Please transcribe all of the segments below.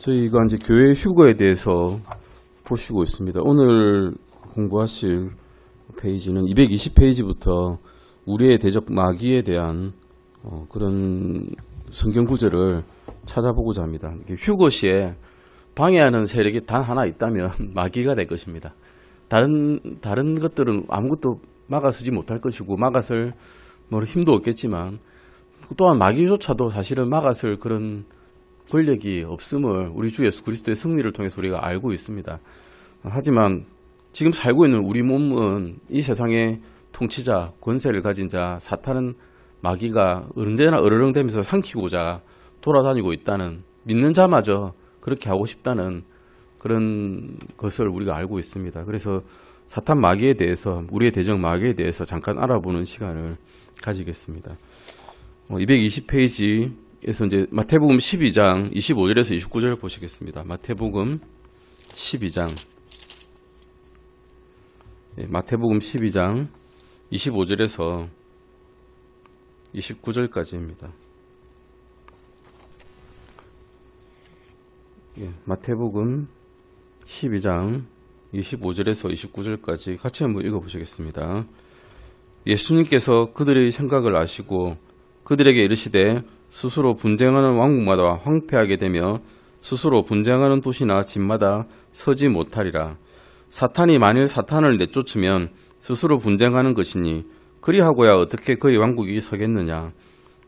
저희가 이제 교회 휴거에 대해서 보시고 있습니다. 오늘 공부하실 페이지는 220페이지부터 우리의 대적 마귀에 대한 그런 성경 구절을 찾아보고자 합니다. 휴거 시에 방해하는 세력이 단 하나 있다면 마귀가 될 것입니다. 다른 것들은 아무것도 막아서지 못할 것이고 막아설 힘도 없겠지만 또한 마귀조차도 사실은 막아설 그런 권력이 없음을 우리 주 예수 그리스도의 승리를 통해서 우리가 알고 있습니다. 하지만 지금 살고 있는 우리 몸은 이 세상의 통치자, 권세를 가진 자, 사탄은 마귀가 언제나 으르렁대면서 삼키고자 돌아다니고 있다는, 믿는 자마저 그렇게 하고 싶다는 그런 것을 우리가 알고 있습니다. 그래서 사탄 마귀에 대해서, 우리의 대적 마귀에 대해서 잠깐 알아보는 시간을 가지겠습니다. 220페이지에서 이제 마태복음 12장 25절에서 29절 보시겠습니다. 마태복음 12장, 마태복음 12장 25절에서 29절까지입니다. 마태복음 12장 25절에서 29절까지 같이 한번 읽어보시겠습니다. 예수님께서 그들의 생각을 아시고 그들에게 이르시되 스스로 분쟁하는 왕국마다 황폐하게 되며 스스로 분쟁하는 도시나 집마다 서지 못하리라. 사탄이 만일 사탄을 내쫓으면 스스로 분쟁하는 것이니 그리하고야 어떻게 그의 왕국이 서겠느냐.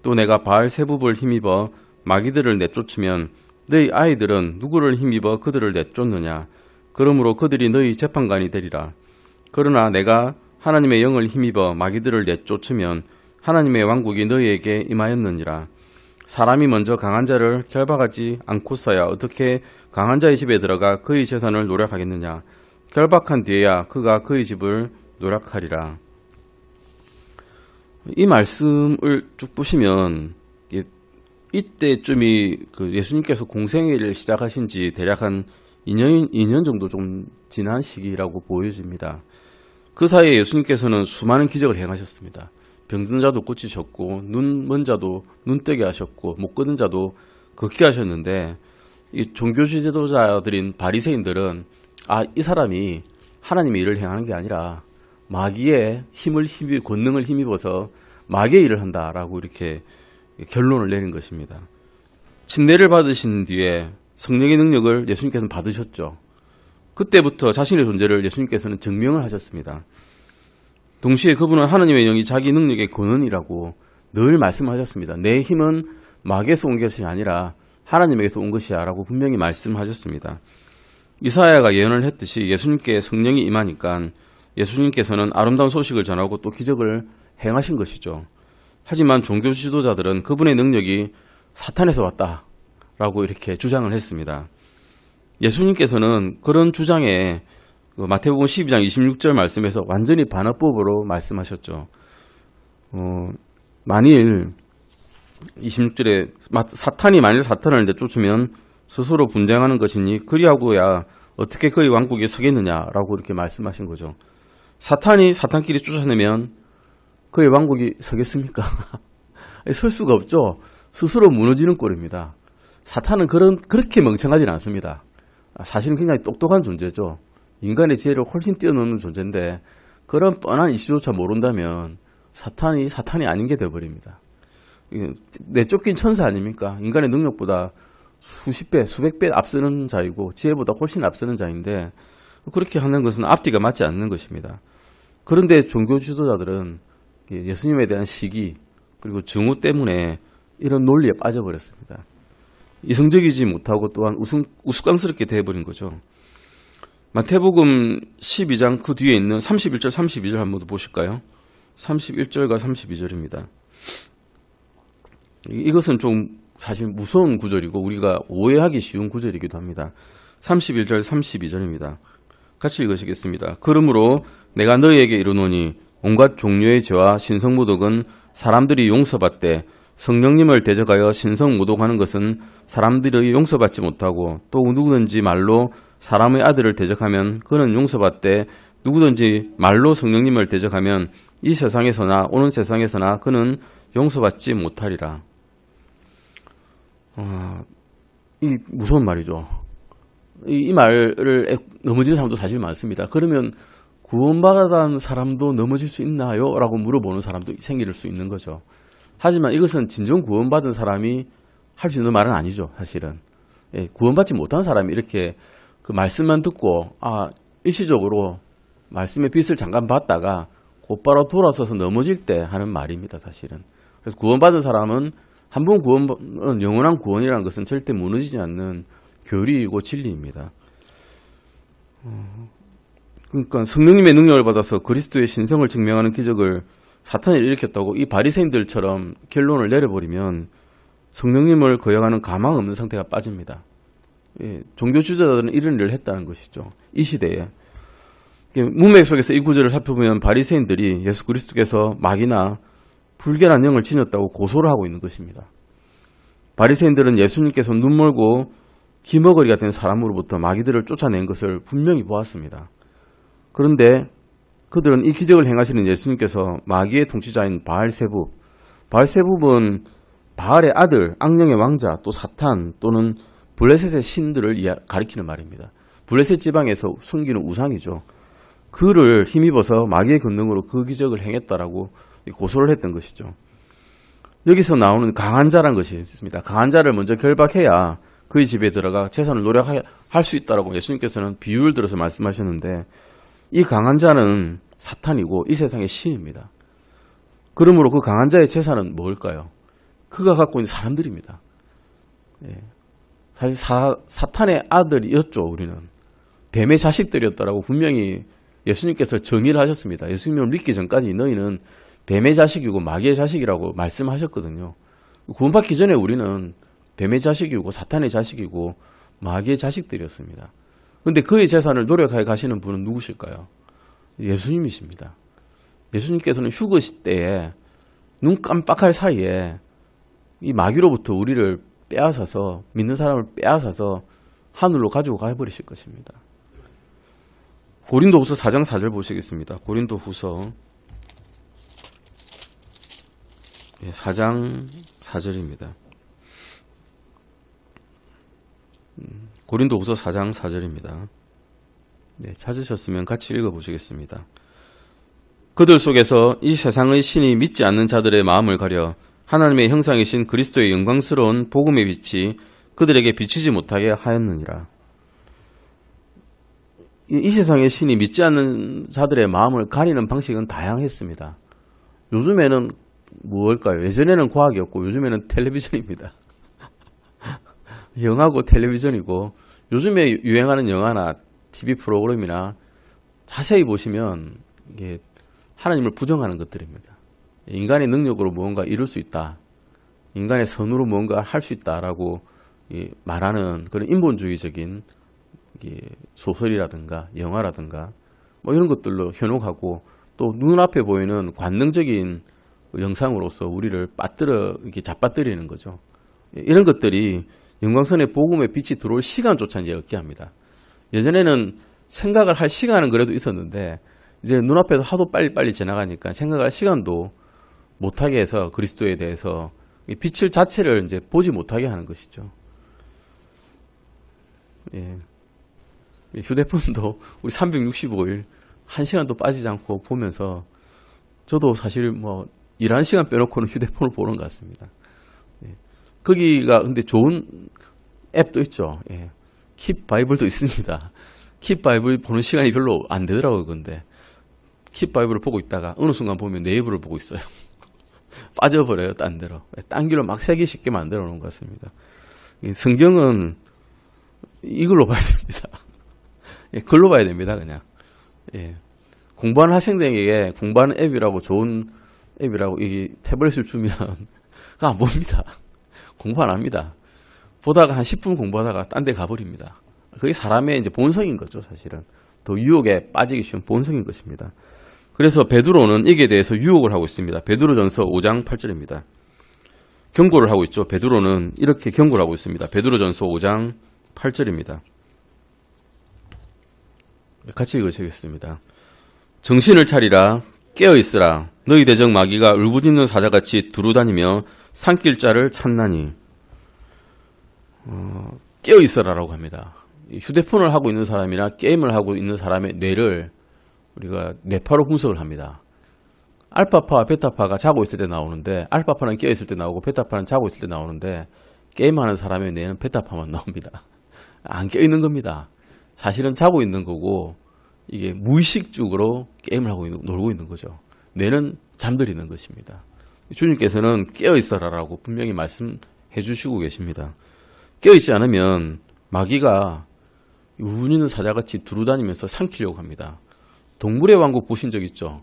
또 내가 바알세붑을 힘입어 마귀들을 내쫓으면 너희 아이들은 누구를 힘입어 그들을 내쫓느냐. 그러므로 그들이 너희 재판관이 되리라. 그러나 내가 하나님의 영을 힘입어 마귀들을 내쫓으면 하나님의 왕국이 너희에게 임하였느니라. 사람이 먼저 강한 자를 결박하지 않고서야 어떻게 강한 자의 집에 들어가 그의 재산을 노력하겠느냐. 결박한 뒤에야 그가 그의 집을 노력하리라. 이 말씀을 쭉 보시면 이때쯤이 예수님께서 공생애를 시작하신 지 대략 한 2년 정도 좀 지난 시기라고 보여집니다. 그 사이에 예수님께서는 수많은 기적을 행하셨습니다. 병든 자도 고치셨고 눈 먼 자도 눈뜨게 하셨고 못 걷는 자도 걷게 하셨는데, 이 종교 지도자들인 바리새인들은 이 사람이 하나님의 일을 행하는 게 아니라 마귀의 권능을 힘입어서 마귀의 일을 한다라고 이렇게 결론을 내린 것입니다. 침례를 받으신 뒤에 성령의 능력을 예수님께서는 받으셨죠. 그때부터 자신의 존재를 예수님께서는 증명을 하셨습니다. 동시에 그분은 하나님의 영이 자기 능력의 근원이라고 늘 말씀하셨습니다. 내 힘은 마귀에서 온 것이 아니라 하나님에게서 온 것이야 라고 분명히 말씀하셨습니다. 이사야가 예언을 했듯이 예수님께 성령이 임하니까 예수님께서는 아름다운 소식을 전하고 또 기적을 행하신 것이죠. 하지만 종교 지도자들은 그분의 능력이 사탄에서 왔다라고 이렇게 주장을 했습니다. 예수님께서는 그런 주장에 마태복음 12장 26절 말씀에서 완전히 반어법으로 말씀하셨죠. 만일 26절에 사탄이 만일 사탄을 내쫓으면 스스로 분쟁하는 것이니 그리하고야 어떻게 그의 왕국이 서겠느냐라고 이렇게 말씀하신 거죠. 사탄이 사탄끼리 쫓아내면 그의 왕국이 서겠습니까? 설 수가 없죠. 스스로 무너지는 꼴입니다. 사탄은 그렇게 멍청하지는 않습니다. 사실은 굉장히 똑똑한 존재죠. 인간의 지혜를 훨씬 뛰어넘는 존재인데 그런 뻔한 이슈조차 모른다면 사탄이 아닌 게 되어버립니다. 내쫓긴 천사 아닙니까? 인간의 능력보다 수십 배, 수백 배 앞서는 자이고 지혜보다 훨씬 앞서는 자인데 그렇게 하는 것은 앞뒤가 맞지 않는 것입니다. 그런데 종교 지도자들은 예수님에 대한 시기 그리고 증오 때문에 이런 논리에 빠져버렸습니다. 이성적이지 못하고 또한 우스꽝스럽게 되어버린 거죠. 마태복음 12장 그 뒤에 있는 31절 32절 한번 보실까요? 31절과 32절입니다. 이것은 좀 사실 무서운 구절이고 우리가 오해하기 쉬운 구절이기도 합니다. 31절 32절입니다. 같이 읽으시겠습니다. 그러므로 내가 너희에게 이르노니 온갖 종류의 죄와 신성모독은 사람들이 용서받되 성령님을 대적하여 신성모독하는 것은 사람들이 용서받지 못하고 또 누구든지 말로 사람의 아들을 대적하면 그는 용서받되 누구든지 말로 성령님을 대적하면 이 세상에서나 오는 세상에서나 그는 용서받지 못하리라. 이 무서운 말이죠. 이 말을 넘어지는 사람도 사실 많습니다. 그러면 구원받은 사람도 넘어질 수 있나요? 라고 물어보는 사람도 생길 수 있는 거죠. 하지만 이것은 진정 구원받은 사람이 할 수 있는 말은 아니죠. 사실은. 구원받지 못한 사람이 이렇게 그 말씀만 듣고 일시적으로 말씀의 빛을 잠깐 봤다가 곧바로 돌아서서 넘어질 때 하는 말입니다. 사실은. 그래서 구원받은 사람은 한 번 구원은 영원한 구원이라는 것은 절대 무너지지 않는 교리이고 진리입니다. 그러니까 성령님의 능력을 받아서 그리스도의 신성을 증명하는 기적을 사탄이 일으켰다고 이 바리새인들처럼 결론을 내려버리면 성령님을 거역하는 가망 없는 상태가 빠집니다. 종교 지도자들은 이런 일을 했다는 것이죠. 이 시대에. 문맥 속에서 이 구절을 살펴보면 바리새인들이 예수 그리스도께서 마귀나 불결한 영을 지녔다고 고소를 하고 있는 것입니다. 바리새인들은 예수님께서 눈멀고 기머거리가 된 사람으로부터 마귀들을 쫓아낸 것을 분명히 보았습니다. 그런데 그들은 이 기적을 행하시는 예수님께서 마귀의 통치자인 바알세붑은 바알의 아들, 악령의 왕자, 또 사탄 또는 블레셋의 신들을 가리키는 말입니다. 블레셋 지방에서 숨기는 우상이죠. 그를 힘입어서 마귀의 권능으로 그 기적을 행했다라고 고소를 했던 것이죠. 여기서 나오는 강한 자란 것이 있습니다. 강한 자를 먼저 결박해야 그의 집에 들어가 재산을 노력할 수 있다라고 예수님께서는 비유를 들어서 말씀하셨는데 이 강한 자는 사탄이고 이 세상의 신입니다. 그러므로 그 강한 자의 재산은 뭘까요? 그가 갖고 있는 사람들입니다. 사실 사탄의 아들이었죠. 우리는 뱀의 자식들이었다라고 분명히 예수님께서 정의를 하셨습니다. 예수님을 믿기 전까지 너희는 뱀의 자식이고 마귀의 자식이라고 말씀하셨거든요. 구원받기 전에 우리는 뱀의 자식이고 사탄의 자식이고 마귀의 자식들이었습니다. 그런데 그의 재산을 노력하여 가시는 분은 누구실까요? 예수님이십니다. 예수님께서는 휴거시 때에 눈 깜빡할 사이에 이 마귀로부터 우리를 빼앗아서 믿는 사람을 빼앗아서 하늘로 가지고 가버리실 것입니다. 고린도후서 4장 4절 보시겠습니다. 고린도후서 4장 4절입니다. 고린도후서 4장 4절입니다. 찾으셨으면 같이 읽어보시겠습니다. 그들 속에서 이 세상의 신이 믿지 않는 자들의 마음을 가려 하나님의 형상이신 그리스도의 영광스러운 복음의 빛이 그들에게 비치지 못하게 하였느니라. 이 세상의 신이 믿지 않는 자들의 마음을 가리는 방식은 다양했습니다. 요즘에는 뭘까요? 예전에는 과학이었고 요즘에는 텔레비전입니다. 영화고 텔레비전이고 요즘에 유행하는 영화나 TV 프로그램이나 자세히 보시면 이게 하나님을 부정하는 것들입니다. 인간의 능력으로 무언가 이룰 수 있다. 인간의 선으로 무언가 할 수 있다라고 말하는 그런 인본주의적인 소설이라든가 영화라든가 뭐 이런 것들로 현혹하고 또 눈앞에 보이는 관능적인 영상으로서 우리를 이렇게 잡아뜨리는 거죠. 이런 것들이 영광선의 복음의 빛이 들어올 시간조차 이제 없게 합니다. 예전에는 생각을 할 시간은 그래도 있었는데 이제 눈앞에서 하도 빨리빨리 지나가니까 생각할 시간도 못하게 해서 그리스도에 대해서 빛을 자체를 이제 보지 못하게 하는 것이죠. 휴대폰도 우리 365일 1시간도 빠지지 않고 보면서 저도 사실 뭐 일하는 시간 빼놓고는 휴대폰을 보는 것 같습니다. 거기가 근데 좋은 앱도 있죠. 킵 바이블도 있습니다. 킵 바이블 보는 시간이 별로 안 되더라고요. 근데 킵 바이블을 보고 있다가 어느 순간 보면 네이버를 보고 있어요. 빠져버려요. 딴 데로. 딴 길로 막 세기 쉽게 만들어 놓은 것 같습니다. 성경은 이걸로 봐야 됩니다. 글로 봐야 됩니다. 그냥. 공부하는 학생들에게 공부하는 앱이라고 좋은 앱이라고 이 태블릿을 주면 그거 안 봅니다. 공부 안 합니다. 보다가 한 10분 공부하다가 딴 데 가버립니다. 그게 사람의 이제 본성인 거죠. 사실은. 더 유혹에 빠지기 쉬운 본성인 것입니다. 그래서 베드로는 이게 대해서 유혹을 하고 있습니다. 베드로전서 5장 8절입니다. 경고를 하고 있죠. 베드로는 이렇게 경고를 하고 있습니다. 베드로전서 5장 8절입니다. 같이 읽으시겠습니다. 정신을 차리라, 깨어있으라. 너희 대적 마귀가 울부짖는 사자같이 두루다니며 산길 자를 찾나니. 깨어 있어라라고 합니다. 휴대폰을 하고 있는 사람이나 게임을 하고 있는 사람의 뇌를 우리가 뇌파로 분석을 합니다. 알파파와 베타파가 자고 있을 때 나오는데, 알파파는 깨어 있을 때 나오고 베타파는 자고 있을 때 나오는데, 게임하는 사람의 뇌는 베타파만 나옵니다. 안 깨어 있는 겁니다. 사실은 자고 있는 거고, 이게 무의식적으로 게임을 하고 놀고 있는 거죠. 뇌는 잠들이는 것입니다. 주님께서는 깨어 있어라라고 분명히 말씀해 주시고 계십니다. 깨어 있지 않으면 마귀가 우는 사자같이 두루다니면서 삼키려고 합니다. 동물의 왕국 보신 적 있죠?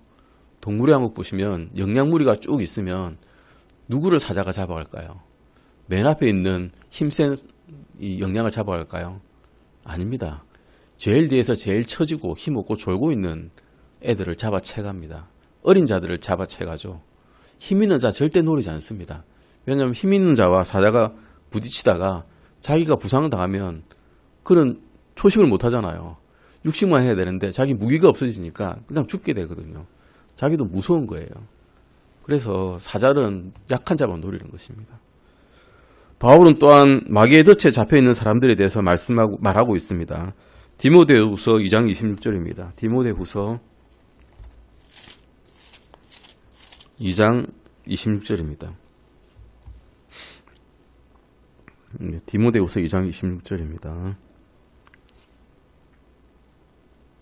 동물의 왕국 보시면 영양무리가 쭉 있으면 누구를 사자가 잡아갈까요? 맨 앞에 있는 힘센 이 영양을 잡아갈까요? 아닙니다. 제일 뒤에서 제일 처지고 힘없고 졸고 있는 애들을 잡아채갑니다. 어린 자들을 잡아채가죠. 힘 있는 자 절대 노리지 않습니다. 왜냐하면 힘 있는 자와 사자가 부딪히다가 자기가 부상당하면 그런 초식을 못 하잖아요. 육식만 해야 되는데 자기 무기가 없어지니까 그냥 죽게 되거든요. 자기도 무서운 거예요. 그래서 사자는 약한 자만 노리는 것입니다. 바울은 또한 마귀의 덫에 잡혀있는 사람들에 대해서 말하고 있습니다. 디모데후서 2장 26절입니다. 디모데후서 2장 26절입니다. 디모데후서 2장 26절입니다.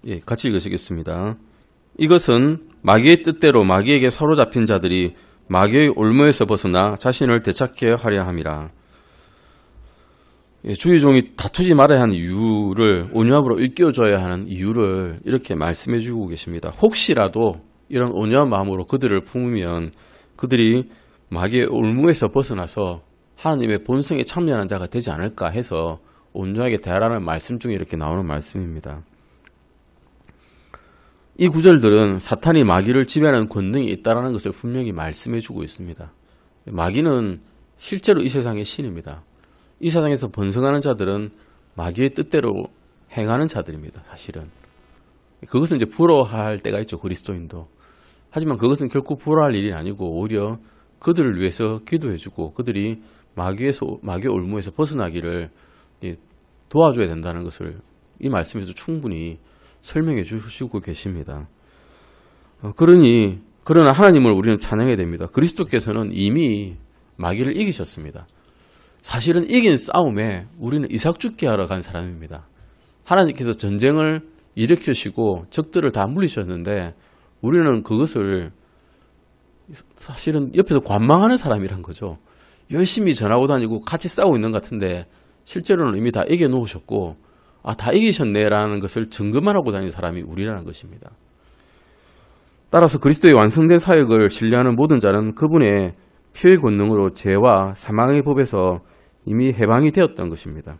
예, 같이 읽으시겠습니다. 이것은 마귀의 뜻대로 마귀에게 사로잡힌 자들이 마귀의 올무에서 벗어나 자신을 되찾게 하려 함이라. 예, 주의 종이 다투지 말아야 하는 이유를 온유함으로 일깨워줘야 하는 이유를 이렇게 말씀해 주고 계십니다. 혹시라도 이런 온유한 마음으로 그들을 품으면 그들이 마귀의 올무에서 벗어나서 하나님의 본성에 참여하는 자가 되지 않을까 해서 온유하게 대하라는 말씀 중에 이렇게 나오는 말씀입니다. 이 구절들은 사탄이 마귀를 지배하는 권능이 있다는 것을 분명히 말씀해 주고 있습니다. 마귀는 실제로 이 세상의 신입니다. 이 세상에서 번성하는 자들은 마귀의 뜻대로 행하는 자들입니다. 사실은. 그것은 이제 부러워할 때가 있죠. 그리스도인도. 하지만 그것은 결코 부러워할 일이 아니고 오히려 그들을 위해서 기도해주고 그들이 마귀의 올무에서 벗어나기를 도와줘야 된다는 것을 이 말씀에서 충분히 설명해 주시고 계십니다. 그러나 하나님을 우리는 찬양해야 됩니다. 그리스도께서는 이미 마귀를 이기셨습니다. 사실은 이긴 싸움에 우리는 이삭 죽게 하러 간 사람입니다. 하나님께서 전쟁을 일으키시고 적들을 다 물리셨는데 우리는 그것을 사실은 옆에서 관망하는 사람이란 거죠. 열심히 전하고 다니고 같이 싸우고 있는 것 같은데 실제로는 이미 다 이겨놓으셨고 다 이기셨네라는 것을 증거만 하고 다니는 사람이 우리라는 것입니다. 따라서 그리스도의 완성된 사역을 신뢰하는 모든 자는 그분의 피의 권능으로 죄와 사망의 법에서 이미 해방이 되었던 것입니다.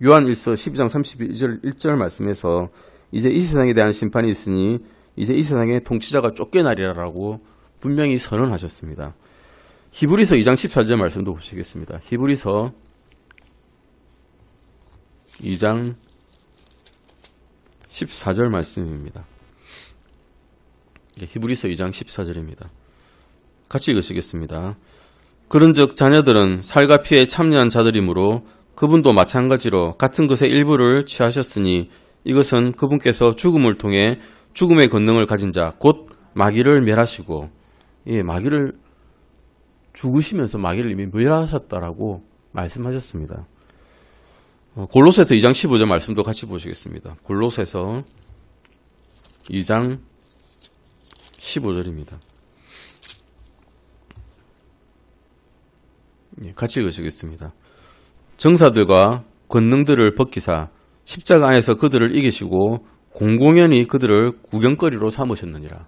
요한일서 12장 31절 말씀에서 이제 이 세상에 대한 심판이 있으니 이제 이 세상의 통치자가 쫓겨나리라라고 분명히 선언하셨습니다. 히브리서 2장 14절 말씀도 보시겠습니다. 히브리서 2장 14절 말씀입니다. 히브리서 2장 14절입니다. 같이 읽으시겠습니다. 그런즉 자녀들은 살과 피에 참여한 자들이므로 그분도 마찬가지로 같은 것의 일부를 취하셨으니 이것은 그분께서 죽음을 통해 죽음의 권능을 가진 자 곧 마귀를 멸하시고 마귀를 죽으시면서 마귀를 이미 멸하셨다라고 말씀하셨습니다. 골로새서 2장 15절 말씀도 같이 보시겠습니다. 골로새서 2장 15절입니다. 같이 읽으시겠습니다. 정사들과 권능들을 벗기사 십자가 안에서 그들을 이기시고 공공연히 그들을 구경거리로 삼으셨느니라.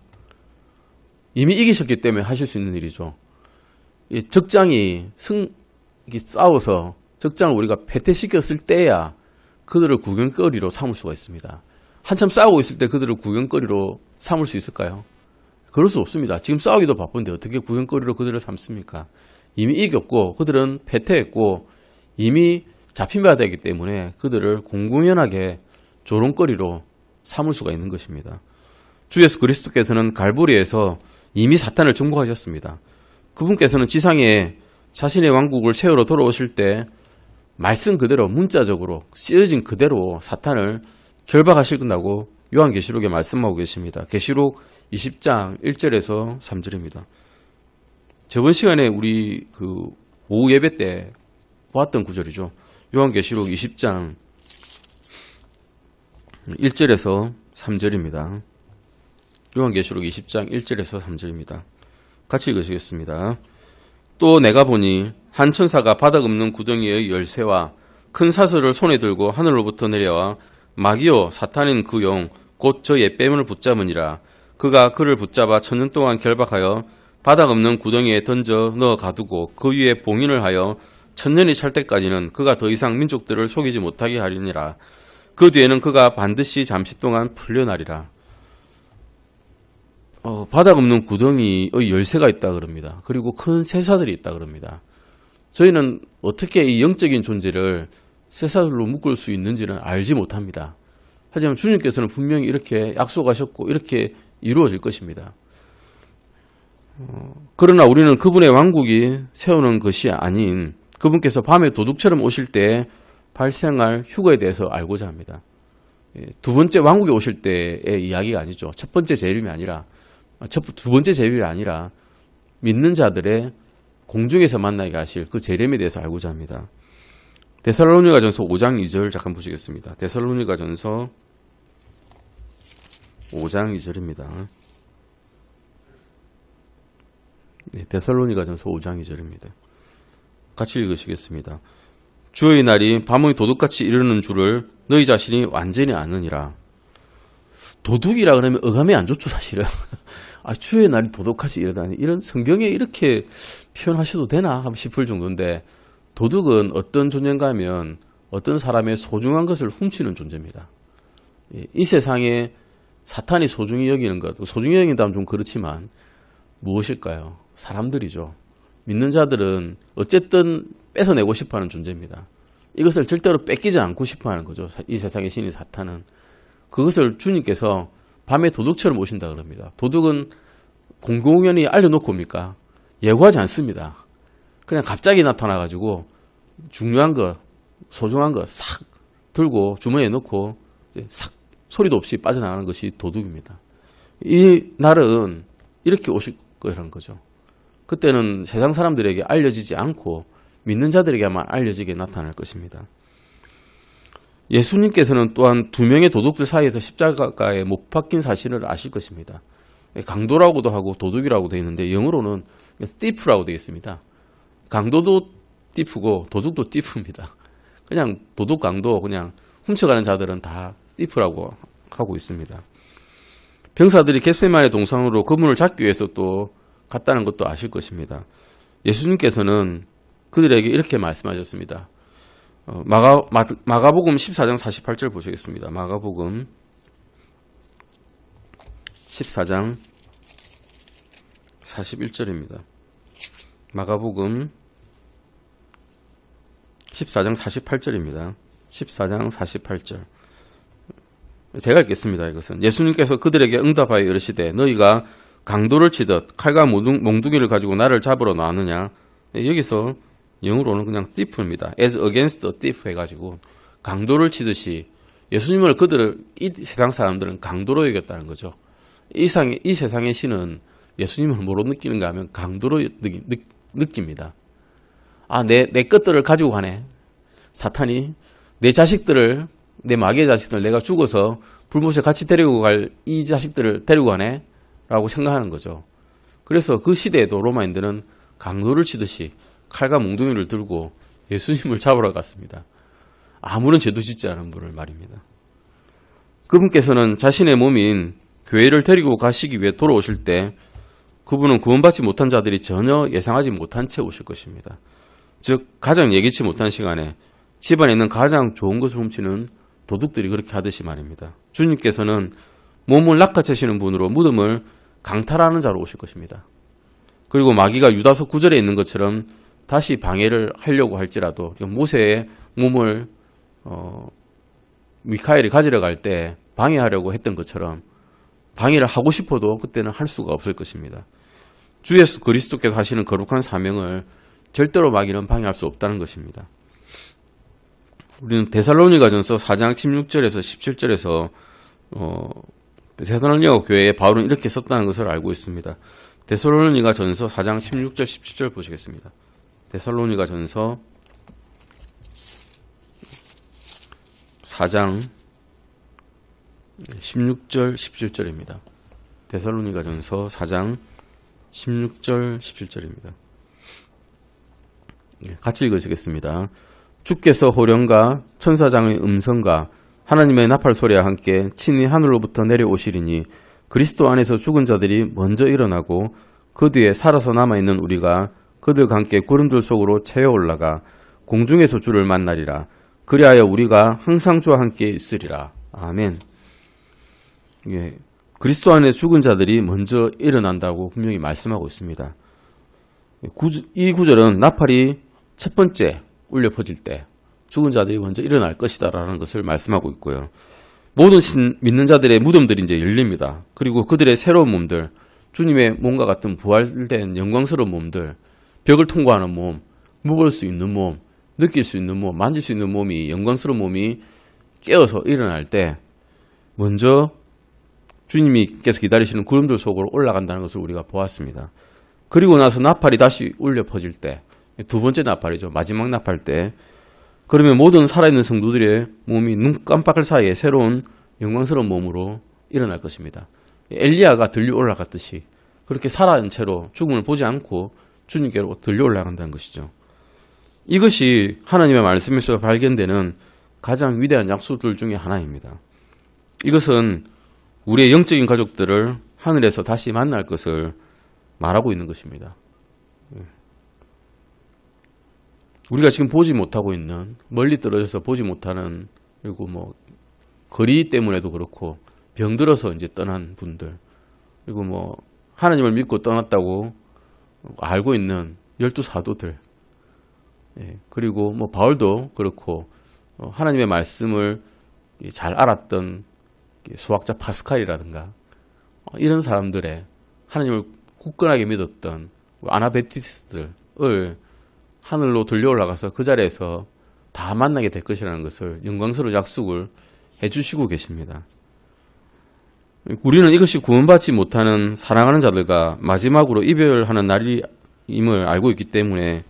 이미 이기셨기 때문에 하실 수 있는 일이죠. 적장이 싸워서 적장을 우리가 패퇴시켰을 때야 그들을 구경거리로 삼을 수가 있습니다. 한참 싸우고 있을 때 그들을 구경거리로 삼을 수 있을까요? 그럴 수 없습니다. 지금 싸우기도 바쁜데 어떻게 구경거리로 그들을 삼습니까? 이미 이겼고 그들은 패퇴했고 이미 잡힌바 되기 때문에 그들을 공공연하게 조롱거리로 삼을 수가 있는 것입니다. 주 예수 그리스도께서는 갈보리에서 이미 사탄을 정복하셨습니다. 그분께서는 지상에 자신의 왕국을 세우러 돌아오실 때 말씀 그대로 문자적으로 쓰여진 그대로 사탄을 결박하실 건다고 요한계시록에 말씀하고 계십니다. 계시록 20장 1절에서 3절입니다. 저번 시간에 우리 오후 예배 때 보았던 구절이죠. 요한계시록 20장 1절에서 3절입니다. 요한계시록 20장 1절에서 3절입니다. 같이 읽으시겠습니다. 또 내가 보니 한 천사가 바닥 없는 구덩이의 열쇠와 큰 사슬을 손에 들고 하늘로부터 내려와 마귀요 사탄인 그 영 곧 저 옛뱀을 붙잡으니라. 그가 그를 붙잡아 천년 동안 결박하여 바닥 없는 구덩이에 던져 넣어 가두고 그 위에 봉인을 하여 천년이 찰 때까지는 그가 더 이상 민족들을 속이지 못하게 하리니라. 그 뒤에는 그가 반드시 잠시 동안 풀려나리라. 바닥 없는 구덩이의 열쇠가 있다 그럽니다. 그리고 큰 쇠사슬이 있다 그럽니다. 저희는 어떻게 이 영적인 존재를 쇠사슬로 묶을 수 있는지는 알지 못합니다. 하지만 주님께서는 분명히 이렇게 약속하셨고 이렇게 이루어질 것입니다. 그러나 우리는 그분의 왕국이 세우는 것이 아닌 그분께서 밤에 도둑처럼 오실 때 발생할 휴거에 대해서 알고자 합니다. 두 번째 왕국에 오실 때의 이야기가 아니죠. 첫 번째 재림이 아니라 두 번째 재림이 아니라 믿는 자들의 공중에서 만나게 하실 그 재림에 대해서 알고자 합니다. 데살로니가전서 5장 2절 잠깐 보시겠습니다. 데살로니가전서 5장 2절입니다. 네, 데살로니가전서 5장 2절입니다. 같이 읽으시겠습니다. 주의 날이 밤의 도둑같이 이르는 줄을 너희 자신이 완전히 아느니라. 도둑이라 그러면 어감이 안 좋죠, 사실은. 주의 날이 도둑같이 이르다니. 이런 성경에 이렇게 표현하셔도 되나 싶을 정도인데, 도둑은 어떤 존재인가 하면 어떤 사람의 소중한 것을 훔치는 존재입니다. 이 세상에 사탄이 소중히 여기는 것, 소중히 여긴다면 좀 그렇지만 무엇일까요? 사람들이죠. 믿는 자들은 어쨌든 뺏어내고 싶어하는 존재입니다. 이것을 절대로 뺏기지 않고 싶어하는 거죠. 이 세상의 신인 사탄은. 그것을 주님께서 밤에 도둑처럼 오신다 그럽니다. 도둑은 공공연히 알려놓고 옵니까? 예고하지 않습니다. 그냥 갑자기 나타나가지고 중요한 것, 소중한 것 싹 들고 주머니에 넣고 싹 소리도 없이 빠져나가는 것이 도둑입니다. 이 날은 이렇게 오실 거라는 거죠. 그때는 세상 사람들에게 알려지지 않고 믿는 자들에게만 알려지게 나타날 것입니다. 예수님께서는 또한 두 명의 도둑들 사이에서 십자가에 못 박힌 사실을 아실 것입니다. 강도라고도 하고 도둑이라고 되어 있는데 영어로는 thief라고 되어 있습니다. 강도도 thief고 도둑도 thief입니다. 그냥 도둑 강도 그냥 훔쳐가는 자들은 다 thief라고 하고 있습니다. 병사들이 겟세마네 동산으로 그분을 잡기 위해서 또 갔다는 것도 아실 것입니다. 예수님께서는 그들에게 이렇게 말씀하셨습니다. 마가복음 14장 48절 보시겠습니다. 마가복음 14장 41절입니다. 마가복음 14장 48절입니다. 14장 48절. 제가 읽겠습니다. 이것은 예수님께서 그들에게 응답하여 이르시되 너희가 강도를 치듯 칼과 몽둥이를 가지고 나를 잡으러 나왔느냐. 여기서 영어로는 그냥 thief입니다. as against a thief 해가지고 강도를 치듯이 예수님을 이 세상 사람들은 강도로 여겼다는 거죠. 이 세상의 신은 예수님을 뭐로 느끼는가 하면 강도로 느낍니다. 내 것들을 가지고 가네. 사탄이 내 자식들을, 내 마귀의 자식들을 내가 죽어서 불못에 같이 데리고 갈 이 자식들을 데리고 가네 라고 생각하는 거죠. 그래서 그 시대에도 로마인들은 강도를 치듯이 칼과 몽둥이를 들고 예수님을 잡으러 갔습니다. 아무런 죄도 짓지 않은 분을 말입니다. 그분께서는 자신의 몸인 교회를 데리고 가시기 위해 돌아오실 때 그분은 구원받지 못한 자들이 전혀 예상하지 못한 채 오실 것입니다. 즉 가장 예기치 못한 시간에 집안에 있는 가장 좋은 것을 훔치는 도둑들이 그렇게 하듯이 말입니다. 주님께서는 몸을 낚아채시는 분으로 무덤을 강탈하는 자로 오실 것입니다. 그리고 마귀가 유다서 9절에 있는 것처럼 다시 방해를 하려고 할지라도 모세의 몸을 미카엘이 가지러 갈 때 방해하려고 했던 것처럼 방해를 하고 싶어도 그때는 할 수가 없을 것입니다. 주 예수 그리스도께서 하시는 거룩한 사명을 절대로 마귀는 방해할 수 없다는 것입니다. 우리는 데살로니가전서 4장 16절에서 17절에서 데살로니가 교회에 바울은 이렇게 썼다는 것을 알고 있습니다. 데살로니가전서 4장 16절 17절 보시겠습니다. 데살로니가전서 4장 16절 17절입니다. 데살로니가전서 4장 16절 17절입니다. 같이 읽으시겠습니다. 주께서 호령과 천사장의 음성과 하나님의 나팔 소리와 함께 친히 하늘로부터 내려오시리니 그리스도 안에서 죽은 자들이 먼저 일어나고 그 뒤에 살아서 남아있는 우리가 그들과 함께 구름들 속으로 채어 올라가 공중에서 주를 만나리라. 그리하여 우리가 항상 주와 함께 있으리라. 아멘. 그리스도 안에 죽은 자들이 먼저 일어난다고 분명히 말씀하고 있습니다. 이 구절은 나팔이 첫 번째 울려 퍼질 때 죽은 자들이 먼저 일어날 것이다 라는 것을 말씀하고 있고요. 모든 믿는 자들의 무덤들이 이제 열립니다. 그리고 그들의 새로운 몸들, 주님의 몸과 같은 부활된 영광스러운 몸들, 벽을 통과하는 몸, 먹을 수 있는 몸, 느낄 수 있는 몸, 만질 수 있는 몸이, 영광스러운 몸이 깨어서 일어날 때 먼저 주님께서 기다리시는 구름들 속으로 올라간다는 것을 우리가 보았습니다. 그리고 나서 나팔이 다시 울려 퍼질 때, 두 번째 나팔이죠. 마지막 나팔 때, 그러면 모든 살아있는 성도들의 몸이 눈 깜빡할 사이에 새로운 영광스러운 몸으로 일어날 것입니다. 엘리야가 들려 올라갔듯이 그렇게 살아있는 채로 죽음을 보지 않고 주님께로 들려 올라간다는 것이죠. 이것이 하나님의 말씀에서 발견되는 가장 위대한 약속들 중에 하나입니다. 이것은 우리의 영적인 가족들을 하늘에서 다시 만날 것을 말하고 있는 것입니다. 우리가 지금 보지 못하고 있는, 멀리 떨어져서 보지 못하는, 그리고 거리 때문에도 그렇고 병들어서 이제 떠난 분들, 그리고 하나님을 믿고 떠났다고 알고 있는 12사도들, 그리고 바울도 그렇고 하나님의 말씀을 잘 알았던 수학자 파스칼이라든가 이런 사람들의 하나님을 굳건하게 믿었던 아나베티스트들을 하늘로 들려 올라가서 그 자리에서 다 만나게 될 것이라는 것을 영광스러운 약속을 해주시고 계십니다. 우리는 이것이 구원받지 못하는 사랑하는 자들과 마지막으로 이별하는 날임을 알고 있기 때문에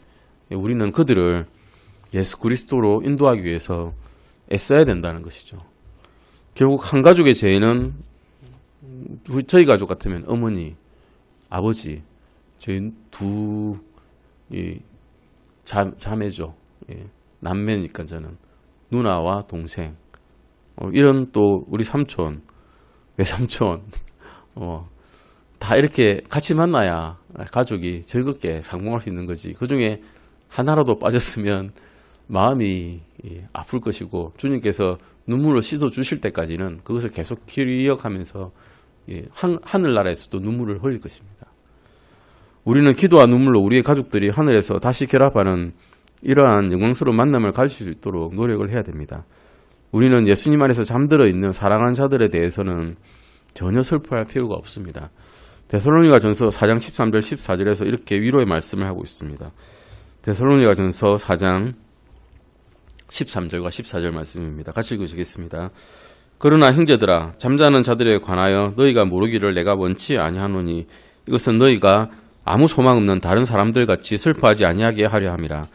우리는 그들을 예수 그리스도로 인도하기 위해서 애써야 된다는 것이죠. 결국 한 가족의 죄는 저희 가족 같으면 어머니, 아버지, 저희 두 자매죠. 남매니까 저는 누나와 동생, 이런 또 우리 삼촌, 외삼촌, 다 이렇게 같이 만나야 가족이 즐겁게 상봉할 수 있는 거지. 그 중에 하나라도 빠졌으면 마음이 아플 것이고 주님께서 눈물을 씻어 주실 때까지는 그것을 계속 기억하면서 하늘나라에서도 눈물을 흘릴 것입니다. 우리는 기도와 눈물로 우리의 가족들이 하늘에서 다시 결합하는 이러한 영광스러운 만남을 가질 수 있도록 노력을 해야 됩니다. 우리는 예수님 안에서 잠들어 있는 사랑하는 자들에 대해서는 전혀 슬퍼할 필요가 없습니다. 데살로니가전서 4장 13절 14절에서 이렇게 위로의 말씀을 하고 있습니다. 데살로니가전서 4장 13절과 14절 말씀입니다. 같이 읽으시겠습니다. 그러나 형제들아, 잠자는 자들에 관하여 너희가 모르기를 내가 원치 아니하노니 이것은 너희가 아무 소망 없는 다른 사람들 같이 슬퍼하지 아니하게 하려 함이라.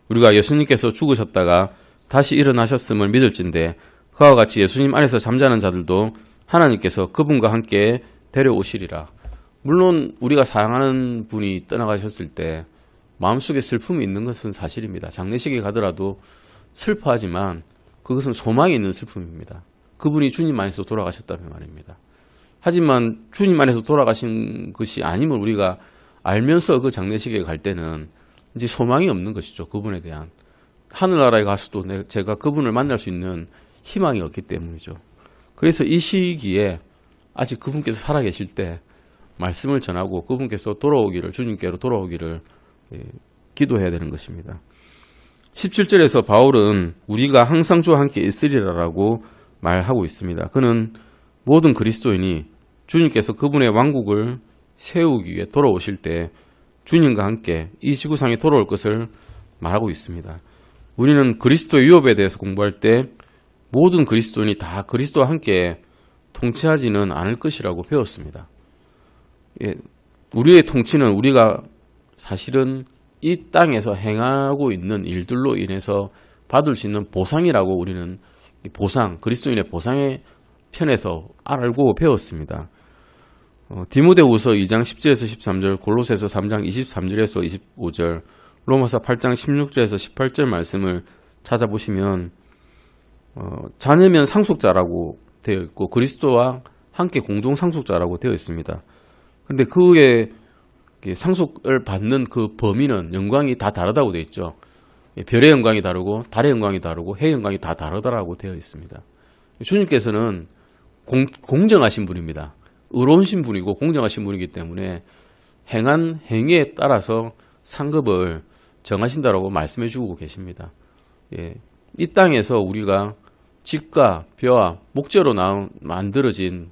우리가 예수님께서 죽으셨다가 다시 일어나셨음을 믿을진데 그와 같이 예수님 안에서 잠자는 자들도 하나님께서 그분과 함께 데려오시리라. 물론 우리가 사랑하는 분이 떠나가셨을 때 마음속에 슬픔이 있는 것은 사실입니다. 장례식에 가더라도 슬퍼하지만 그것은 소망이 있는 슬픔입니다. 그분이 주님 안에서 돌아가셨다는 말입니다. 하지만 주님 안에서 돌아가신 것이 아님을 우리가 알면서 그 장례식에 갈 때는 이제 소망이 없는 것이죠. 그분에 대한. 하늘나라에 가서도 제가 그분을 만날 수 있는 희망이 없기 때문이죠. 그래서 이 시기에 아직 그분께서 살아계실 때 말씀을 전하고 그분께서 돌아오기를, 주님께로 돌아오기를 기도해야 되는 것입니다. 17절에서 바울은 우리가 항상 주와 함께 있으리라라고 말하고 있습니다. 그는 모든 그리스도인이 주님께서 그분의 왕국을 세우기 위해 돌아오실 때 주님과 함께 이 지구상에 돌아올 것을 말하고 있습니다. 우리는 그리스도의 유업에 대해서 공부할 때 모든 그리스도인이 다 그리스도와 함께 통치하지는 않을 것이라고 배웠습니다. 예, 우리의 통치는 우리가 사실은 이 땅에서 행하고 있는 일들로 인해서 받을 수 있는 보상이라고 우리는 보상, 그리스도인의 보상의 편에서 알고 배웠습니다. 디모데후서 2장 10절에서 13절, 골로새서 3장 23절에서 25절, 로마서 8장 16절에서 18절 말씀을 찾아보시면 자녀면 상속자라고 되어 있고 그리스도와 함께 공동 상속자라고 되어 있습니다. 그런데 그의 상속을 받는 그 범위는 영광이 다 다르다고 되어 있죠. 별의 영광이 다르고 달의 영광이 다르고 해의 영광이 다 다르다라고 되어 있습니다. 주님께서는 공정하신 분입니다. 의로우신 분이고 공정하신 분이기 때문에 행한 행위에 따라서 상급을 정하신다라고 말씀해 주고 계십니다. 예, 이 땅에서 우리가 집과 벼와 목재로 만들어진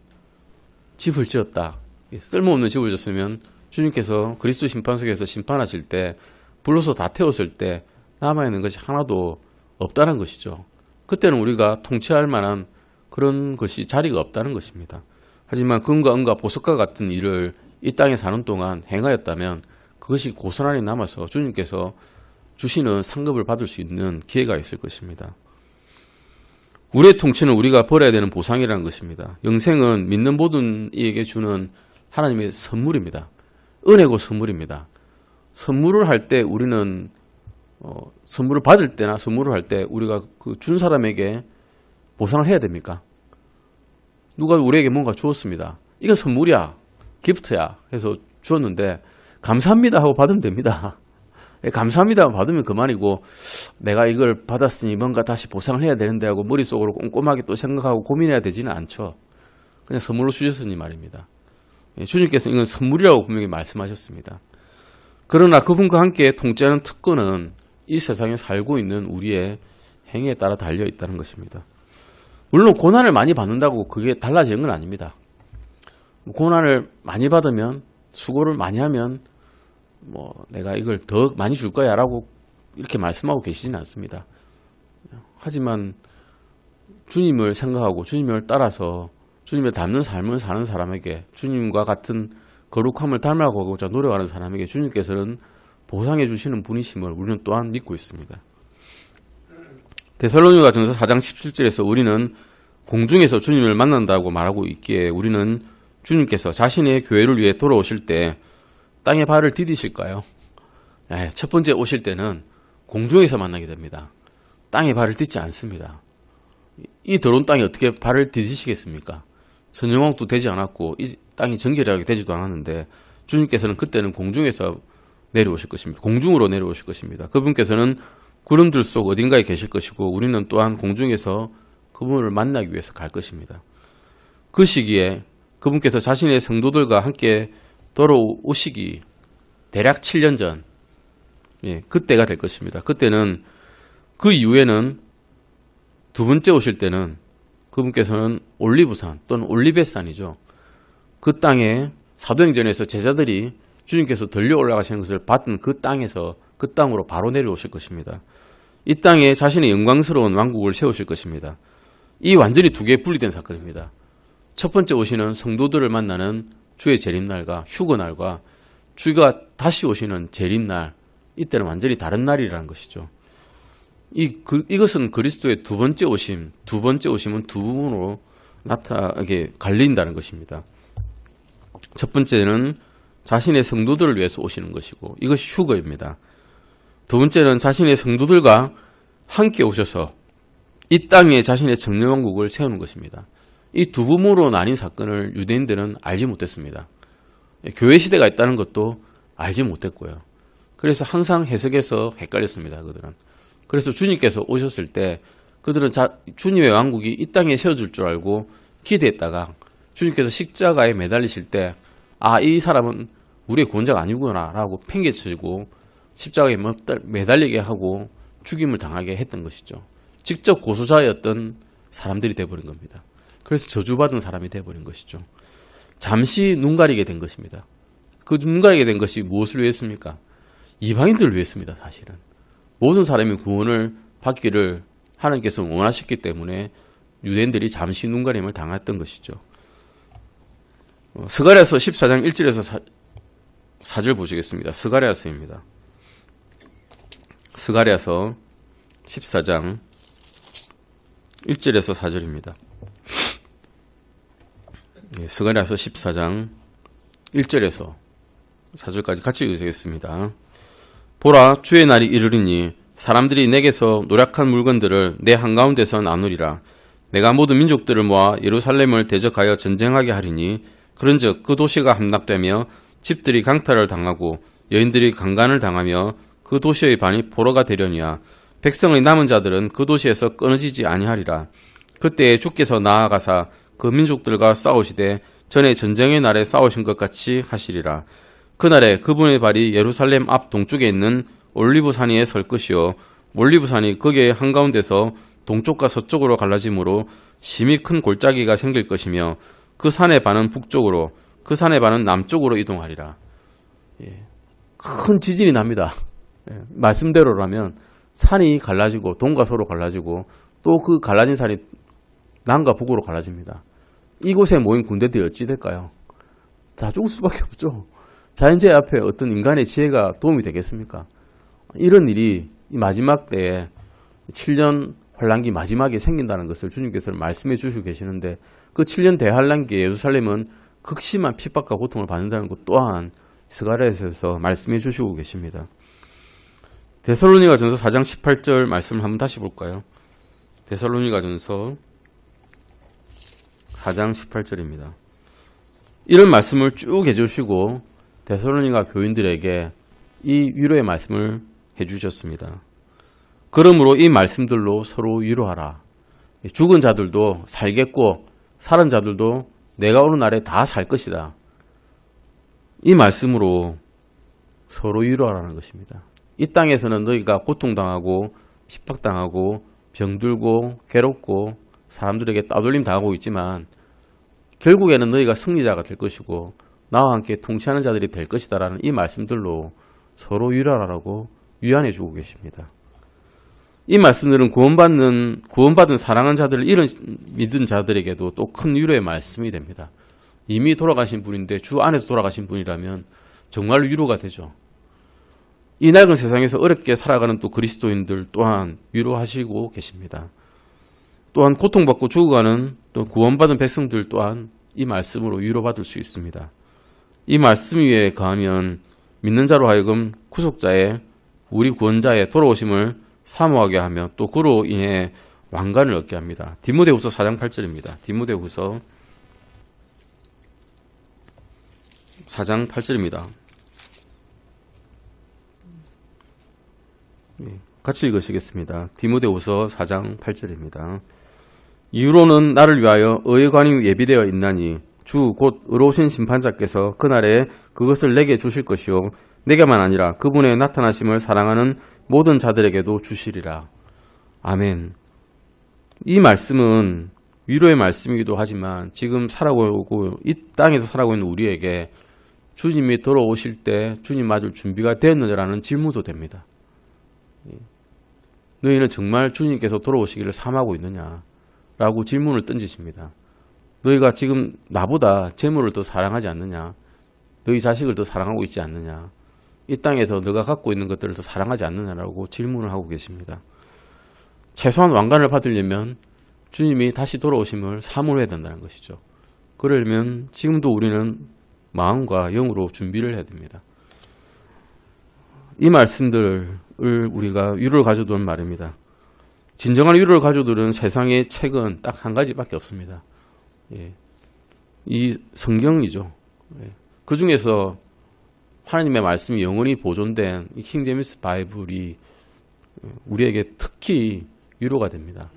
집을 지었다. 쓸모없는 집을 지었으면 주님께서 그리스도 심판석에서 심판하실 때 불로서 다 태웠을 때 남아있는 것이 하나도 없다는 것이죠. 그때는 우리가 통치할 만한 그런 것이 자리가 없다는 것입니다. 하지만 금과 은과 보석과 같은 일을 이 땅에 사는 동안 행하였다면 그것이 고스란히 남아서 주님께서 주시는 상급을 받을 수 있는 기회가 있을 것입니다. 우리의 통치는 우리가 벌어야 되는 보상이라는 것입니다. 영생은 믿는 모든 이에게 주는 하나님의 선물입니다. 은혜고 선물입니다. 선물을 할 때 우리는 선물을 받을 때나 선물을 할 때 우리가 그 준 사람에게 보상을 해야 됩니까? 누가 우리에게 뭔가 주었습니다. 이건 선물이야, 기프트야 해서 주었는데 감사합니다 하고 받으면 됩니다. 감사합니다 하고 받으면 그만이고 내가 이걸 받았으니 뭔가 다시 보상을 해야 되는데 하고 머릿속으로 꼼꼼하게 또 생각하고 고민해야 되지는 않죠. 그냥 선물로 주셨으니 말입니다. 주님께서 이건 선물이라고 분명히 말씀하셨습니다. 그러나 그분과 함께 통치하는 특권은 이 세상에 살고 있는 우리의 행위에 따라 달려 있다는 것입니다. 물론 고난을 많이 받는다고 그게 달라지는 건 아닙니다. 고난을 많이 받으면 수고를 많이 하면 내가 이걸 더 많이 줄 거야 라고 이렇게 말씀하고 계시지는 않습니다. 하지만 주님을 생각하고 주님을 따라서 주님을 닮는 삶을 사는 사람에게 주님과 같은 거룩함을 닮아가고자 노력하는 사람에게 주님께서는 보상해 주시는 분이심을 우리는 또한 믿고 있습니다. 데살로니가전서 4장 17절에서 우리는 공중에서 주님을 만난다고 말하고 있기에 우리는 주님께서 자신의 교회를 위해 돌아오실 때 땅에 발을 디디실까요? 첫 번째 오실 때는 공중에서 만나게 됩니다. 땅에 발을 딛지 않습니다. 이 더러운 땅에 어떻게 발을 디디시겠습니까? 선영왕도 되지 않았고 이 땅이 정결하게 되지도 않았는데 주님께서는 그때는 공중에서 내려오실 것입니다. 공중으로 내려오실 것입니다. 그분께서는 구름들 속 어딘가에 계실 것이고 우리는 또한 공중에서 그분을 만나기 위해서 갈 것입니다. 그 시기에 그분께서 자신의 성도들과 함께 돌아오시기 대략 7년 전 그때가 될 것입니다. 그때는 그 이후에는 두 번째 오실 때는 그분께서는 올리브산 또는 올리벳산이죠. 그 땅에 사도행전에서 제자들이 주님께서 들려 올라가시는 것을 봤던 그 땅에서 그 땅으로 바로 내려오실 것입니다. 이 땅에 자신의 영광스러운 왕국을 세우실 것입니다. 이 완전히 두 개의 분리된 사건입니다. 첫 번째 오시는 성도들을 만나는 주의 재림날과 휴거날과 주가 다시 오시는 재림날, 이때는 완전히 다른 날이라는 것이죠. 이것은 그리스도의 두 번째 오심, 두 번째 오심은 두 부분으로 갈린다는 것입니다. 첫 번째는 자신의 성도들을 위해서 오시는 것이고 이것이 휴거입니다. 두 번째는 자신의 성도들과 함께 오셔서 이 땅에 자신의 정령왕국을 세우는 것입니다. 이 두 부분으로 나뉜 사건을 유대인들은 알지 못했습니다. 교회 시대가 있다는 것도 알지 못했고요. 그래서 항상 해석해서 헷갈렸습니다. 그들은. 그래서 주님께서 오셨을 때 그들은 주님의 왕국이 이 땅에 세워질 줄 알고 기대했다가 주님께서 십자가에 매달리실 때 이 사람은 우리의 구원자가 아니구나 라고 팽개치고 십자가에 매달리게 하고 죽임을 당하게 했던 것이죠. 직접 고소자였던 사람들이 되어버린 겁니다. 그래서 저주받은 사람이 되어버린 것이죠. 잠시 눈 가리게 된 것입니다. 그 눈 가리게 된 것이 무엇을 위했습니까? 이방인들을 위했습니다. 사실은. 모든 사람이 구원을 받기를 하나님께서 원하셨기 때문에 유대인들이 잠시 눈가림을 당했던 것이죠. 스가랴서 14장 1절에서 4절 보시겠습니다. 스가랴서입니다. 스가랴서 14장 1절에서 4절입니다. 스가랴서 14장 1절에서 4절까지 같이 읽으시겠습니다. 보라, 주의 날이 이르리니 사람들이 내게서 노략한 물건들을 내 한가운데서 나누리라. 내가 모든 민족들을 모아 예루살렘을 대적하여 전쟁하게 하리니 그런즉 그 도시가 함락되며 집들이 강탈을 당하고 여인들이 강간을 당하며 그 도시의 반이 포로가 되려니와 백성의 남은 자들은 그 도시에서 끊어지지 아니하리라. 그때에 주께서 나아가사 그 민족들과 싸우시되 전에 전쟁의 날에 싸우신 것 같이 하시리라. 그날에 그분의 발이 예루살렘 앞 동쪽에 있는 올리브산 위에 설 것이요 올리브산이 거기에 한가운데서 동쪽과 서쪽으로 갈라지므로 심히 큰 골짜기가 생길 것이며 그 산의 반은 북쪽으로 그 산의 반은 남쪽으로 이동하리라. 큰 지진이 납니다. 말씀대로라면 산이 갈라지고 동과 서로 갈라지고 또 그 갈라진 산이 남과 북으로 갈라집니다. 이곳에 모인 군대들이 어찌 될까요? 다 죽을 수밖에 없죠. 자연재해 앞에 어떤 인간의 지혜가 도움이 되겠습니까? 이런 일이 마지막 때에 7년 환란기 마지막에 생긴다는 것을 주님께서 말씀해 주시고 계시는데 그 7년 대환란기에 예루살렘은 극심한 핍박과 고통을 받는다는 것 또한 스가랴에서 말씀해 주시고 계십니다. 데살로니가전서 4장 18절 말씀을 한번 다시 볼까요? 데살로니가전서 4장 18절입니다. 이런 말씀을 쭉 해주시고 데살로니가 교인들에게 이 위로의 말씀을 해주셨습니다. 그러므로 이 말씀들로 서로 위로하라. 죽은 자들도 살겠고 살은 자들도 내가 오는 날에 다 살 것이다. 이 말씀으로 서로 위로하라는 것입니다. 이 땅에서는 너희가 고통당하고 핍박당하고 병들고 괴롭고 사람들에게 따돌림 당하고 있지만 결국에는 너희가 승리자가 될 것이고 나와 함께 통치하는 자들이 될 것이다 라는 이 말씀들로 서로 위로하라고 위안해 주고 계십니다. 이 말씀들은 구원받은 사랑하는 자들을 이런 믿은 자들에게도 또 큰 위로의 말씀이 됩니다. 이미 돌아가신 분인데 주 안에서 돌아가신 분이라면 정말 위로가 되죠. 이 낡은 세상에서 어렵게 살아가는 또 그리스도인들 또한 위로하시고 계십니다. 또한 고통받고 죽어가는 또 구원받은 백성들 또한 이 말씀으로 위로받을 수 있습니다. 이 말씀 위에 가하면 믿는 자로 하여금 구속자의 우리 구원자의 돌아오심을 사모하게 하며 또 그로 인해 왕관을 얻게 합니다. 디모데후서 4장 8절입니다. 디모데후서 4장 8절입니다. 같이 읽으시겠습니다. 디모데후서 4장 8절입니다. 이후로는 나를 위하여 의의 관이 예비되어 있나니 주 곧 의로우신 심판자께서 그날에 그것을 내게 주실 것이요 내게만 아니라 그분의 나타나심을 사랑하는 모든 자들에게도 주시리라. 아멘. 이 말씀은 위로의 말씀이기도 하지만 지금 살아오고 이 땅에서 살아가고 있는 우리에게 주님이 돌아오실 때 주님 맞을 준비가 되었느냐라는 질문도 됩니다. 너희는 정말 주님께서 돌아오시기를 삼하고 있느냐라고 질문을 던지십니다. 너희가 지금 나보다 재물을 더 사랑하지 않느냐? 너희 자식을 더 사랑하고 있지 않느냐? 이 땅에서 너가 갖고 있는 것들을 더 사랑하지 않느냐라고 질문을 하고 계십니다. 최소한 왕관을 받으려면 주님이 다시 돌아오심을 사모해야 된다는 것이죠. 그러려면 지금도 우리는 마음과 영으로 준비를 해야 됩니다. 이 말씀들을 우리가 위로를 가져두는 말입니다. 진정한 위로를 가져두는 세상의 책은 딱 한 가지밖에 없습니다. 이 성경이죠. 그 중에서 하나님의 말씀이 영원히 보존된 이 킹 제임스 바이블이 우리에게 특히 위로가 됩니다.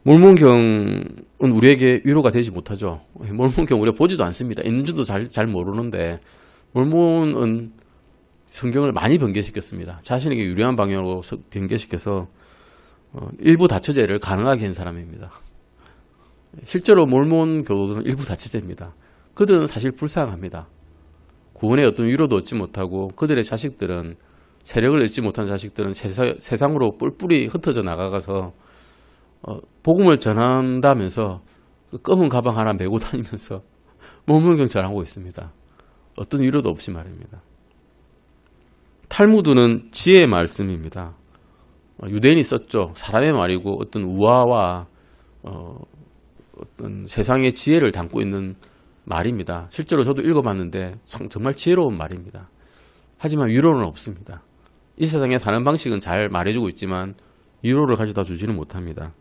몰몬경은 우리에게 위로가 되지 못하죠. 몰몬경 우리가 보지도 않습니다. 있는지도 잘 모르는데 몰몬은 성경을 많이 변개시켰습니다. 자신에게 유리한 방향으로 변개시켜서 일부 다처제를 가능하게 한 사람입니다. 실제로 몰몬 교도들은 일부 다처제입니다. 그들은 사실 불쌍합니다. 구원의 어떤 위로도 얻지 못하고 그들의 자식들은 세력을 얻지 못한 자식들은 세상으로 뿔뿔이 흩어져 나가서 복음을 전한다면서 그 검은 가방 하나 메고 다니면서 모문경찰하고 있습니다. 어떤 위로도 없이 말입니다. 탈무드는 지혜의 말씀입니다. 유대인이 썼죠. 사람의 말이고 어떤 우화와 어떤 세상의 지혜를 담고 있는 말입니다. 실제로 저도 읽어봤는데 정말 지혜로운 말입니다. 하지만 위로는 없습니다. 이 세상에 사는 방식은 잘 말해주고 있지만 위로를 가져다 주지는 못합니다.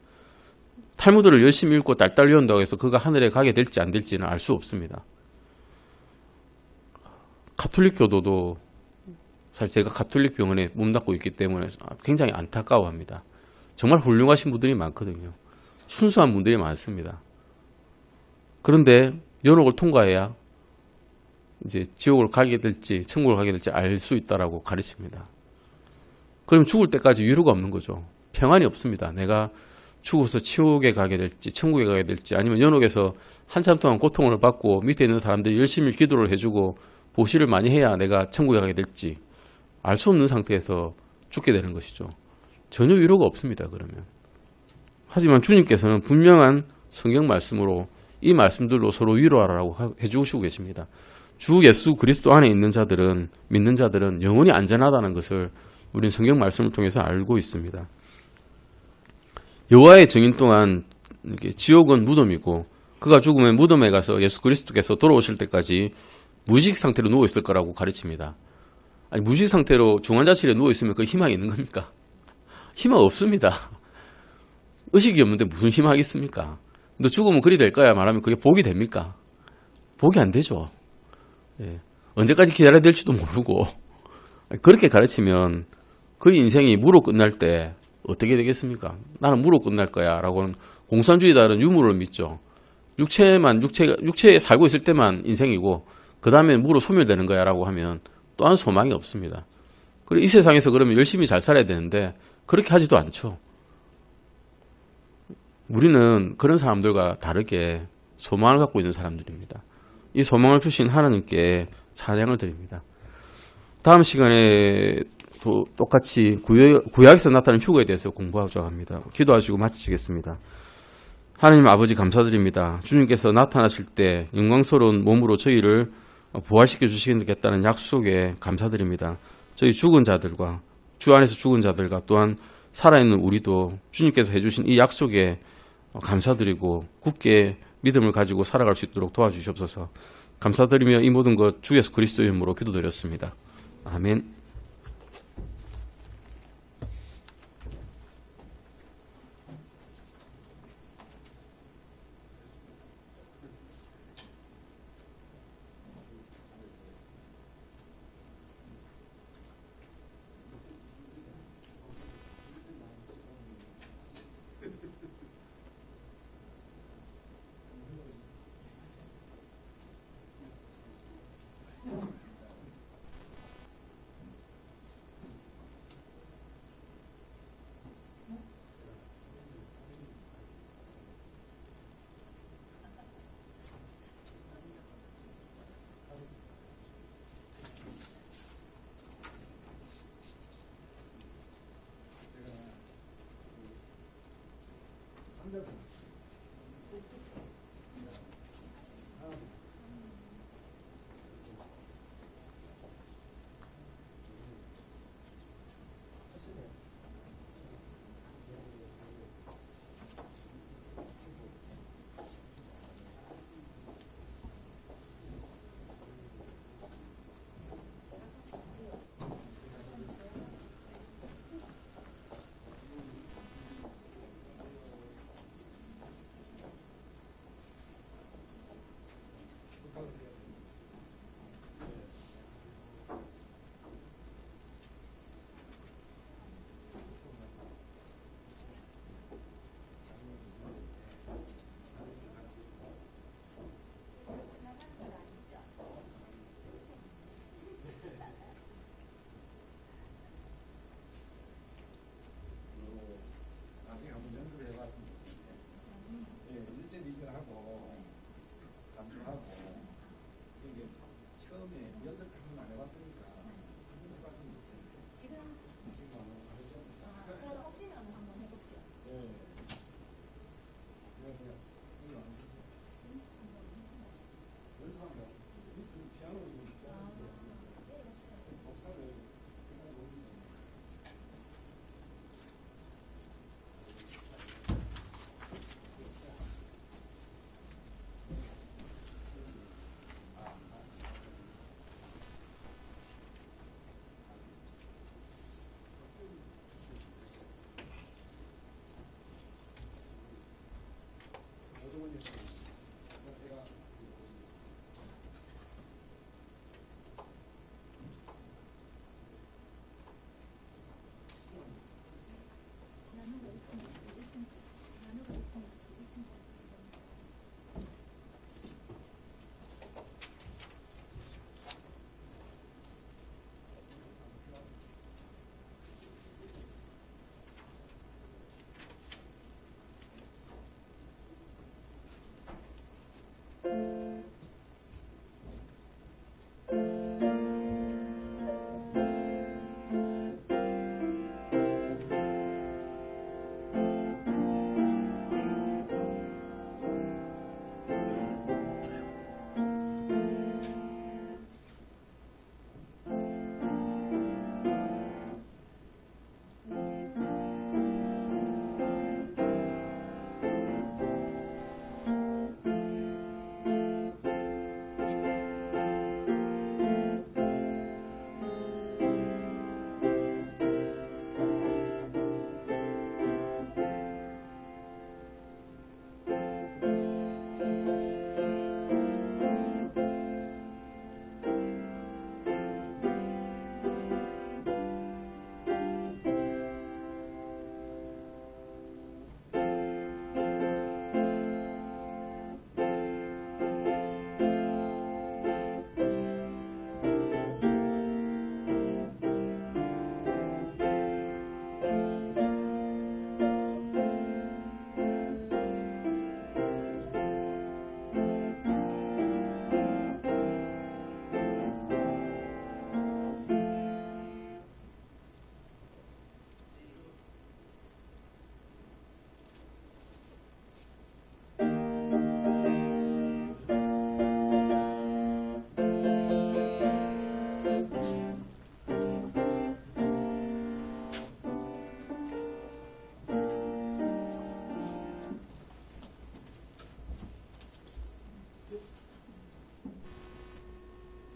탈무드를 열심히 읽고 딸딸 외운다고 해서 그가 하늘에 가게 될지 안 될지는 알 수 없습니다. 가톨릭 교도도 사실 제가 가톨릭 병원에 몸담고 있기 때문에 굉장히 안타까워합니다. 정말 훌륭하신 분들이 많거든요. 순수한 분들이 많습니다. 그런데 연옥을 통과해야 이제 지옥을 가게 될지 천국을 가게 될지 알 수 있다라고 가르칩니다. 그럼 죽을 때까지 위로가 없는 거죠. 평안이 없습니다. 내가 죽어서 지옥에 가게 될지 천국에 가게 될지 아니면 연옥에서 한참 동안 고통을 받고 밑에 있는 사람들이 열심히 기도를 해주고 보시를 많이 해야 내가 천국에 가게 될지 알 수 없는 상태에서 죽게 되는 것이죠. 전혀 위로가 없습니다. 그러면. 하지만 주님께서는 분명한 성경 말씀으로 이 말씀들로 서로 위로하라고 해주시고 계십니다. 주 예수 그리스도 안에 있는 자들은, 믿는 자들은 영원히 안전하다는 것을 우리는 성경 말씀을 통해서 알고 있습니다. 여호와의 증인 또한 지옥은 무덤이고 그가 죽으면 무덤에 가서 예수 그리스도께서 돌아오실 때까지 무의식 상태로 누워 있을 거라고 가르칩니다. 아니, 무의식 상태로 중환자실에 누워 있으면 그 희망이 있는 겁니까? 희망 없습니다. 의식이 없는데 무슨 희망이 있습니까? 너 죽으면 그리 될 거야 말하면 그게 복이 됩니까? 복이 안 되죠. 예. 언제까지 기다려야 될지도 모르고 그렇게 가르치면 그 인생이 무로 끝날 때 어떻게 되겠습니까? 나는 무로 끝날 거야 라고는 공산주의자는 유무를 믿죠. 육체에 살고 있을 때만 인생이고 그 다음에 무로 소멸되는 거야 라고 하면 또한 소망이 없습니다. 그리고 이 세상에서 그러면 열심히 잘 살아야 되는데 그렇게 하지도 않죠. 우리는 그런 사람들과 다르게 소망을 갖고 있는 사람들입니다. 이 소망을 주신 하나님께 찬양을 드립니다. 다음 시간에 또 똑같이 구약에서 나타나는 휴거에 대해서 공부하고자 합니다. 기도하시고 마치겠습니다. 하나님 아버지 감사드립니다. 주님께서 나타나실 때 영광스러운 몸으로 저희를 부활시켜 주시겠다는 약속에 감사드립니다. 저희 죽은 자들과 주 안에서 죽은 자들과 또한 살아있는 우리도 주님께서 해주신 이 약속에 감사드리고 굳게 믿음을 가지고 살아갈 수 있도록 도와주시옵소서. 감사드리며 이 모든 것 주 예수 그리스도의 이름으로 기도드렸습니다. 아멘.